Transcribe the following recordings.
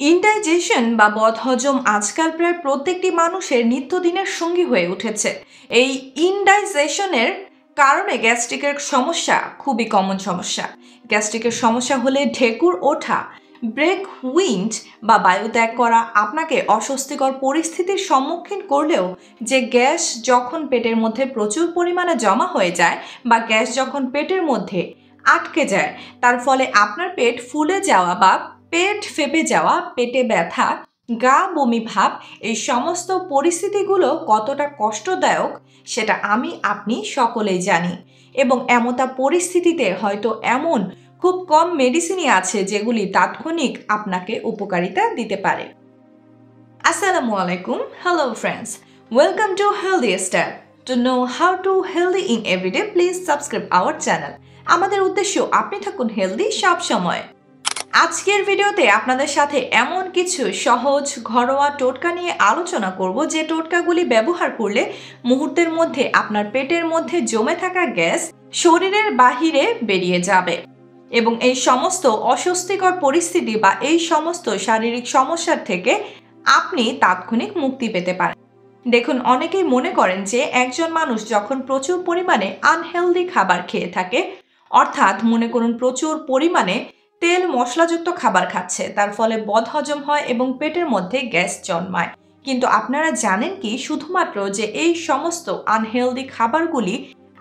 Indigestion বা বদহজম আজকাল প্রায় প্রত্যেকটি মানুষের নিত্যদিনের সঙ্গী হয়ে উঠেছে। এই ইনডাইজেশনের কারণে গ্যাস্ট্রিকের সমস্যা খুবই কমন সমস্যা। গ্যাস্ট্রিকের সমস্যা হলে ঢেকুর ওঠা, ব্রেক উইন্ড বা বায়ুত্যাগ করা আপনাকে অস্বস্তিকর পরিস্থিতির সম্মুখীন করলেও যে গ্যাস যখন পেটের মধ্যে প্রচুর পরিমাণে জমা হয়ে যায় বা গ্যাস যখন পেটের মধ্যে আটকে যায়, তার ফলে আপনার পেট ফুলে যাওয়া বা পেট ফেপে যাওয়া, পেটে ব্যথা, গা বমি ভাব, এই সমস্ত পরিস্থিতিগুলো কতটা কষ্টদায়ক সেটা আপনি সকলেই জানি। এবং এমতা পরিস্থিতিতে হয়তো এমন খুব কম মেডিসিনই আছে যেগুলি তাৎক্ষণিক আপনাকে উপকারিতা দিতে পারে। আসসালামু আলাইকুম, hello friends, welcome to healthy style. To know how to healthy in everyday, please subscribe our channel. আমাদের উদ্দেশ্য আপনি থাকুন হেলদি সব সময়। আজকের ভিডিওতে আপনাদের সাথে এমন কিছু সহজ ঘরোয়া টোটকা নিয়ে আলোচনা করব যে টোটকাগুলি ব্যবহার করলে মুহূর্তের মধ্যে আপনার পেটের মধ্যে জমে থাকা গ্যাস শরীরের বাহিরে বেরিয়ে যাবে এবং এই সমস্ত অস্বস্তিকর পরিস্থিতি বা এই সমস্ত শারীরিক সমস্যার থেকে আপনি তাৎক্ষণিক মুক্তি পেতে পারেন। দেখুন, অনেকেই মনে করেন যে একজন মানুষ যখন প্রচুর পরিমাণে আনহেলদি খাবার খেয়ে থাকে, অর্থাৎ মনে করুন প্রচুর পরিমাণে তেল মশলাযুক্ত খাবার খাচ্ছে, তার ফলে বদহজম হয় এবং পেটের মধ্যে গ্যাস জন্মায়। কিন্তু আপনারা জানেন কি শুধুমাত্র যে এই সমস্ত আনহেলদি খাবারগুলি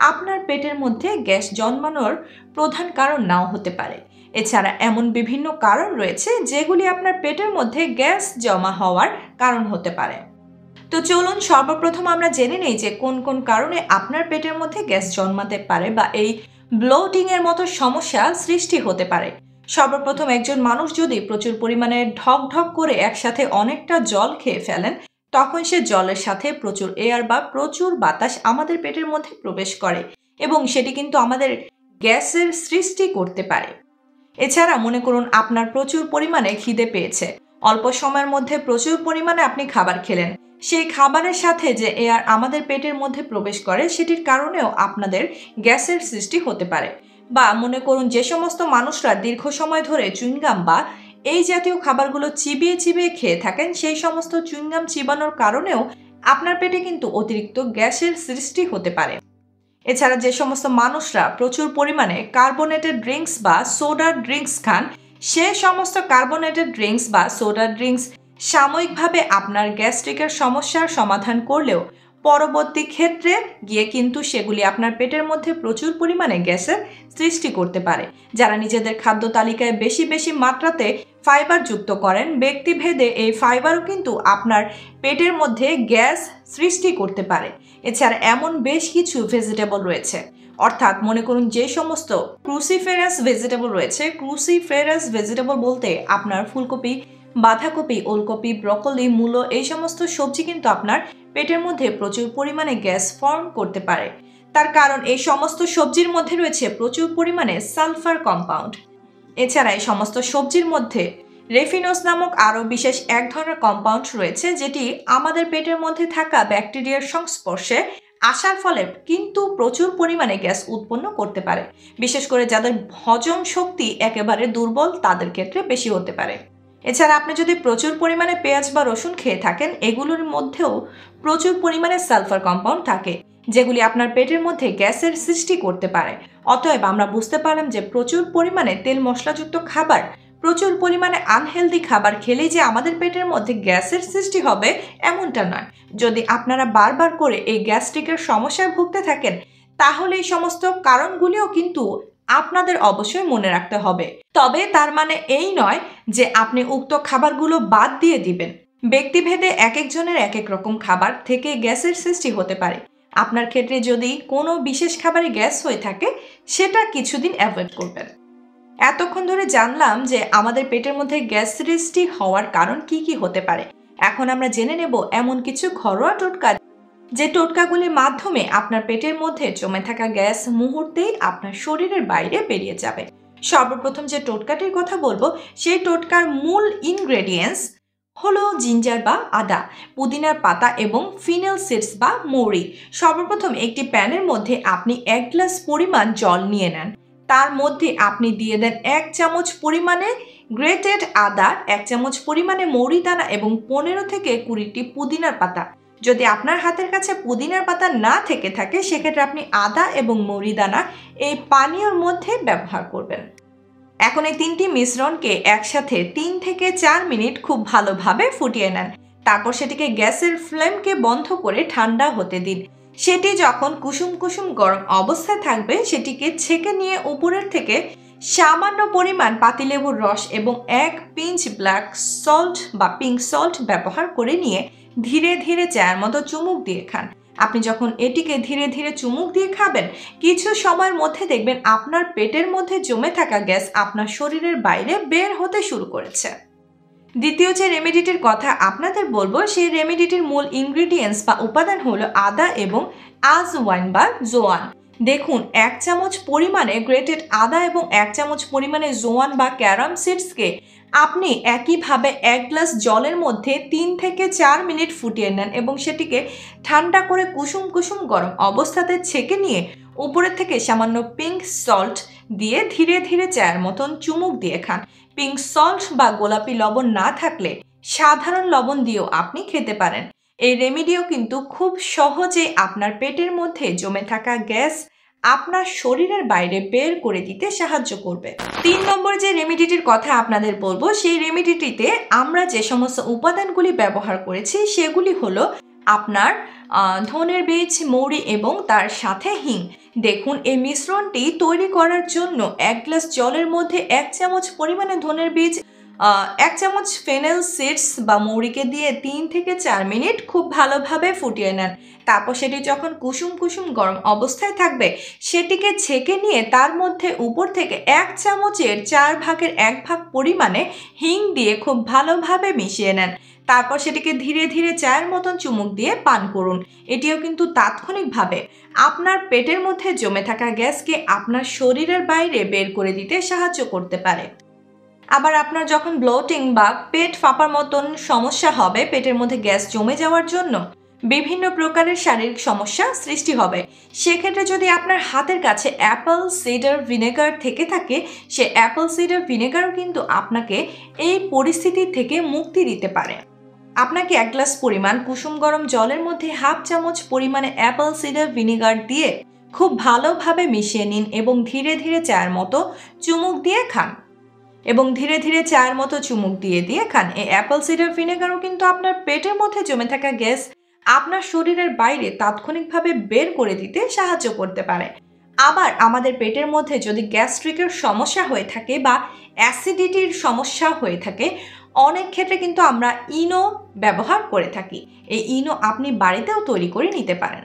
আপনার পেটের মধ্যে গ্যাস জন্মানোর প্রধান কারণ নাও হতে পারে। এছাড়া এমন বিভিন্ন কারণ রয়েছে যেগুলি আপনার পেটের মধ্যে গ্যাস জমা হওয়ার কারণ হতে পারে। তো চলুন সর্বপ্রথম আমরা জেনে নেই যে কোন কোন কারণে আপনার পেটের মধ্যে গ্যাস জন্মাতে পারে বা এই ব্লোটিং এর মতো সমস্যা সৃষ্টি হতে পারে। সর্বপ্রথম, একজন মানুষ যদি প্রচুর পরিমাণে ঢক ঢক করে একসাথে অনেকটা জল খেয়ে ফেলেন, তখন সে জলের সাথে প্রচুর এয়ার বা প্রচুর বাতাস আমাদের পেটের মধ্যে প্রবেশ করে এবং সেটি কিন্তু আমাদের গ্যাসের সৃষ্টি করতে পারে। এছাড়া মনে করুন আপনার প্রচুর পরিমাণে খিদে পেয়েছে, অল্প সময়ের মধ্যে প্রচুর পরিমাণে আপনি খাবার খেলেন, সেই খাবারের সাথে যে এয়ার আমাদের পেটের মধ্যে প্রবেশ করে সেটির কারণেও আপনাদের গ্যাসের সৃষ্টি হতে পারে। বা মনে করুন যে সমস্ত মানুষরা দীর্ঘ সময় ধরে চুইংগাম বা এই জাতীয় খাবারগুলো চিবিয়ে চিবিয়ে খেয়ে থাকেন, সেই সমস্ত চুইংগাম চিবানোর কারণেও আপনার পেটে কিন্তু অতিরিক্ত গ্যাসের সৃষ্টি হতে পারে। এছাড়া যে সমস্ত মানুষরা প্রচুর পরিমাণে কার্বোনেটেড ড্রিঙ্কস বা সোডা ড্রিঙ্কস খান, সে সমস্ত কার্বোনেটেড ড্রিঙ্কস বা সোডা ড্রিঙ্কস সাময়িকভাবে আপনার গ্যাস্ট্রিকের সমস্যার সমাধান করলেও পরবর্তী ক্ষেত্রে গিয়ে কিন্তু সেগুলি আপনার পেটের মধ্যে প্রচুর পরিমাণে গ্যাসের সৃষ্টি করতে পারে। যারা নিজেদের খাদ্য তালিকায় বেশি বেশি মাত্রাতে ফাইবার যুক্ত করেন, ব্যক্তিভেদে এই ফাইবারও কিন্তু আপনার পেটের মধ্যে গ্যাস সৃষ্টি করতে পারে। এছাড়া এমন বেশ কিছু ভেজিটেবল রয়েছে, অর্থাৎ মনে করুন যে সমস্ত ক্রুসিফেরাস ভেজিটেবল রয়েছে, ক্রুসিফেরাস ভেজিটেবল বলতে আপনার ফুলকপি, বাঁধাকপি, ওলকপি, ব্রকলি, মূলো, এই সমস্ত সবজি কিন্তু আপনার পেটের মধ্যে প্রচুর পরিমাণে গ্যাস ফর্ম করতে পারে। তার কারণ এই সমস্ত সবজির মধ্যে রয়েছে প্রচুর পরিমাণে সালফার কম্পাউন্ড। এছাড়া এই সমস্ত সবজির মধ্যে রেফিনোস নামক আরও বিশেষ এক ধরনের কম্পাউন্ড রয়েছে, যেটি আমাদের পেটের মধ্যে থাকা ব্যাকটেরিয়ার সংস্পর্শে আসার ফলে কিন্তু প্রচুর পরিমাণে গ্যাস উৎপন্ন করতে পারে। বিশেষ করে যাদের হজম শক্তি একেবারে দুর্বল তাদের ক্ষেত্রে বেশি হতে পারে। এছাড়া আপনি যদি প্রচুর পরিমাণে পেঁয়াজ বা রসুন খেয়ে থাকেন, এগুলোর মধ্যেও প্রচুর পরিমাণে সালফার কম্পাউন্ড থাকে, যেগুলি আপনার পেটের মধ্যে গ্যাসের সৃষ্টি করতে পারে। অতএব আমরা বুঝতে পারলাম যে প্রচুর পরিমাণে তেল মশলাযুক্ত খাবার, প্রচুর পরিমাণে আনহেলদি খাবার খেলেই যে আমাদের পেটের মধ্যে গ্যাসের সৃষ্টি হবে এমনটা নয়। যদি আপনারা বারবার করে এই গ্যাস্ট্রিকের সমস্যায় ভুগতে থাকেন, তাহলে এই সমস্ত কারণগুলিও কিন্তু আপনাদের অবশ্যই মনে রাখতে হবে। তবে তার মানে এই নয় যে আপনি উক্ত খাবারগুলো বাদ দিয়ে দিবেন। ব্যক্তিভেদে এক একজনের এক এক রকম খাবার থেকে গ্যাসের সৃষ্টি হতে পারে। আপনার ক্ষেত্রে যদি কোনো বিশেষ খাবারে গ্যাস হয়ে থাকে, সেটা কিছুদিন অ্যাভয়েড করবেন। এতক্ষণ ধরে জানলাম যে আমাদের পেটের মধ্যে গ্যাস সৃষ্টি হওয়ার কারণ কি কি হতে পারে। এখন আমরা জেনে নেব এমন কিছু ঘরোয়া টোটকা, যে টোটকাগুলির মাধ্যমে আপনার পেটের মধ্যে জমে থাকা গ্যাস মুহূর্তেই আপনার শরীরের বাইরে বেরিয়ে যাবে। সর্বপ্রথম যে টোটকাটির কথা বলবো, সেই টোটকার মূল ইনগ্রেডিয়েন্টস হলো জিঞ্জার বা আদা, পুদিনার পাতা এবং ফিনেল সিডস বা মৌরি। সর্বপ্রথম একটি প্যানের মধ্যে আপনি 1 গ্লাস পরিমাণ জল নিয়ে নেন। তার মধ্যে আপনি দিয়ে দেন 1 চামচ পরিমাণে গ্রেটেড আদা 1 চামচ পরিমাণে মৌরি দানা এবং 15 থেকে 20টি পুদিনার পাতা। যদি আপনার হাতের কাছে পুদিনার পাতা না থেকে থাকে সেক্ষেত্রে আপনি আদা এবং মৌরি দানা এই পানীয়র মধ্যে ব্যবহার করবেন। এখন এই 3টি মিশ্রণকে একসাথে 3 থেকে 4 মিনিট খুব ভালোভাবে ফুটিয়ে নেন। তারপর সেটিকে গ্যাসের ফ্লেমকে বন্ধ করে ঠান্ডা হতে দিন। সেটি যখন কুসুম কুসুম গরম অবস্থায় থাকবে সেটিকে ছেঁকে নিয়ে উপরের থেকে সামান্য পরিমাণ পাতিলেবুর রস এবং 1 পিঞ্চ ব্ল্যাক সল্ট বা পিঙ্ক সল্ট ব্যবহার করে নিয়ে ধীরে ধীরে চায়ের মতো চুমুক দিয়ে খান। আপনি যখন এটিকে ধীরে ধীরে চুমুক দিয়ে খাবেন কিছু সময়ের মধ্যে দেখবেন আপনার পেটের মধ্যে জমে থাকা গ্যাস আপনার শরীরের বাইরে বের হতে শুরু করেছে। দ্বিতীয় যে রেমেডিটির কথা আপনাদের বলবো সেই রেমেডিটির মূল ইনগ্রিডিয়েন্টস বা উপাদান হলো আদা এবং আজওয়াইন বা জোয়ান। দেখুন 1 চামচ পরিমাণে গ্রেটেড আদা এবং 1 চামচ পরিমাণে জোয়ান বা ক্যারাম সিডসকে আপনি একইভাবে 1 গ্লাস জলের মধ্যে 3 থেকে 4 মিনিট ফুটিয়ে নেন এবং সেটিকে ঠান্ডা করে কুসুম কুসুম গরম অবস্থাতে ছেঁকে নিয়ে উপরের থেকে সামান্য পিঙ্ক সল্ট দিয়ে ধীরে ধীরে চায়ের মতন চুমুক দিয়ে খান। পিঙ্ক সল্ট বা গোলাপি লবণ না থাকলে সাধারণ লবণ দিয়েও আপনি খেতে পারেন। এই রেমেডিও কিন্তু খুব সহজে আপনার পেটের মধ্যে জমে থাকা গ্যাস আপনার শরীরের বাইরে বের করে দিতে সাহায্য করবে। 3 নম্বর যে রেমেডিটির কথা আপনাদের বলবো সেই রেমেডিটিতে আমরা যে সমস্ত উপাদানগুলি ব্যবহার করেছি সেগুলি হলো আপনার ধনের বীজ, মৌরি এবং তার সাথে হিং। দেখুন এই মিশ্রণটি তৈরি করার জন্য 1 গ্লাস জলের মধ্যে 1 চামচ পরিমাণে ধনের বীজ, 1 চামচ ফেনেল সিডস বা মৌরিকে দিয়ে 3 থেকে 4 মিনিট খুব ভালোভাবে ফুটিয়ে নেন। তারপর সেটি যখন কুসুম কুসুম গরম অবস্থায় থাকবে সেটিকে ছেঁকে নিয়ে তার মধ্যে উপর থেকে 1 চামচের 4 ভাগের 1 ভাগ পরিমাণে হিং দিয়ে খুব ভালোভাবে মিশিয়ে নেন। তারপর সেটিকে ধীরে ধীরে চায়ের মতন চুমুক দিয়ে পান করুন। এটিও কিন্তু তাৎক্ষণিকভাবে আপনার পেটের মধ্যে জমে থাকা গ্যাসকে আপনার শরীরের বাইরে বের করে দিতে সাহায্য করতে পারে। আবার আপনার যখন ব্লোটিং বা পেট ফাঁপার মতন সমস্যা হবে, পেটের মধ্যে গ্যাস জমে যাওয়ার জন্য বিভিন্ন প্রকারের শারীরিক সমস্যা সৃষ্টি হবে, সেক্ষেত্রে যদি আপনার হাতের কাছে অ্যাপল সিডার ভিনেগার থেকে থাকে সে অ্যাপল সিডার ভিনেগারও কিন্তু আপনাকে এই পরিস্থিতি থেকে মুক্তি দিতে পারে। আপনাকে 1 গ্লাস পরিমাণ কুসুম গরম জলের মধ্যে 1/2 চামচ পরিমাণে অ্যাপল সিডার ভিনেগার দিয়ে খুব ভালোভাবে মিশিয়ে নিন এবং ধীরে ধীরে চায়ের মতো চুমুক দিয়ে খান। খান। এই অ্যাপল সিডার ভিনেগারও কিন্তু আপনার পেটের মধ্যে জমে থাকা গ্যাস আপনার শরীরের বাইরে তাৎক্ষণিকভাবে বের করে দিতে সাহায্য করতে পারে। আবার আমাদের পেটের মধ্যে যদি গ্যাস্ট্রিকের সমস্যা হয়ে থাকে বা অ্যাসিডিটির সমস্যা হয়ে থাকে অনেক ক্ষেত্রে কিন্তু আমরা ইনো ব্যবহার করে থাকি। এই ইনো আপনি বাড়িতেও তৈরি করে নিতে পারেন।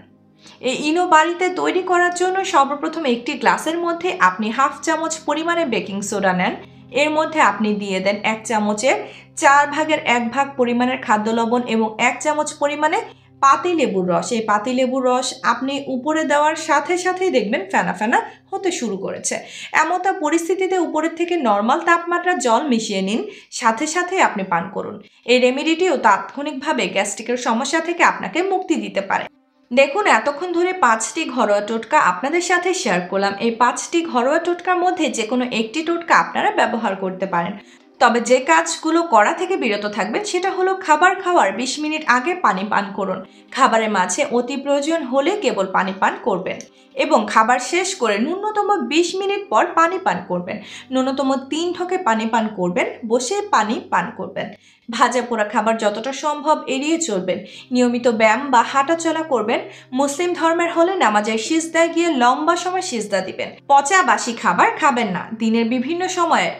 এই ইনো বাড়িতে তৈরি করার জন্য সর্বপ্রথম একটি গ্লাসের মধ্যে আপনি 1/2 চামচ পরিমাণে বেকিং সোডা নেন। এর মধ্যে আপনি দিয়ে দেন 1 চামচের 4 ভাগের 1 ভাগ পরিমাণের খাদ্য লবণ এবং 1 চামচ পরিমাণে পাতিলেবুর রস। এই পাতিলেবুর রস আপনি উপরে দেওয়ার সাথে সাথেই দেখবেন ফেনা ফেনা হতে শুরু করেছে। এমতা পরিস্থিতিতে উপরের থেকে নর্মাল তাপমাত্রা জল মিশিয়ে নিন, সাথে সাথে আপনি পান করুন। এই রেমেডিটিও তাৎক্ষণিকভাবে গ্যাস্ট্রিকের সমস্যা থেকে আপনাকে মুক্তি দিতে পারে। দেখুন এতক্ষণ ধরে 5টি ঘরোয়া টোটকা আপনাদের সাথে শেয়ার করলাম। এই 5টি ঘরোয়া টোটকার মধ্যে যে কোনো একটি টোটকা আপনারা ব্যবহার করতে পারেন। তবে যে কাজগুলো করা থেকে বিরত থাকবেন সেটা হলো খাবার খাওয়ার 20 মিনিট আগে পানি পান করুন। খাবারের মাঝে অতি প্রয়োজন হলে কেবল পানি পান করবেন এবং খাবার শেষ করে ন্যূনতম 20 মিনিট পর পানি পান করবেন। ন্যূনতম 3 ঢোকে পানি পান করবেন, বসে পানি পান করবেন। ভাজা পোড়া খাবার যতটা সম্ভব এড়িয়ে চলবেন। নিয়মিত ব্যায়াম বা হাঁটাচলা করবেন। মুসলিম ধর্মের হলে নামাজের সিজদায় গিয়ে লম্বা সময় সিজদা দিবেন। পচা বাসি খাবার খাবেন না। দিনের বিভিন্ন সময়ে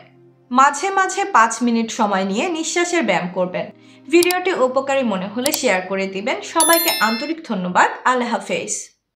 মাঝে মাঝে 5 মিনিট সময় নিয়ে নিঃশ্বাসের ব্যায়াম করবেন। ভিডিওটি উপকারী মনে হলে শেয়ার করে দিবেন। সবাইকে আন্তরিক ধন্যবাদ। আল্লাহ হাফেজ।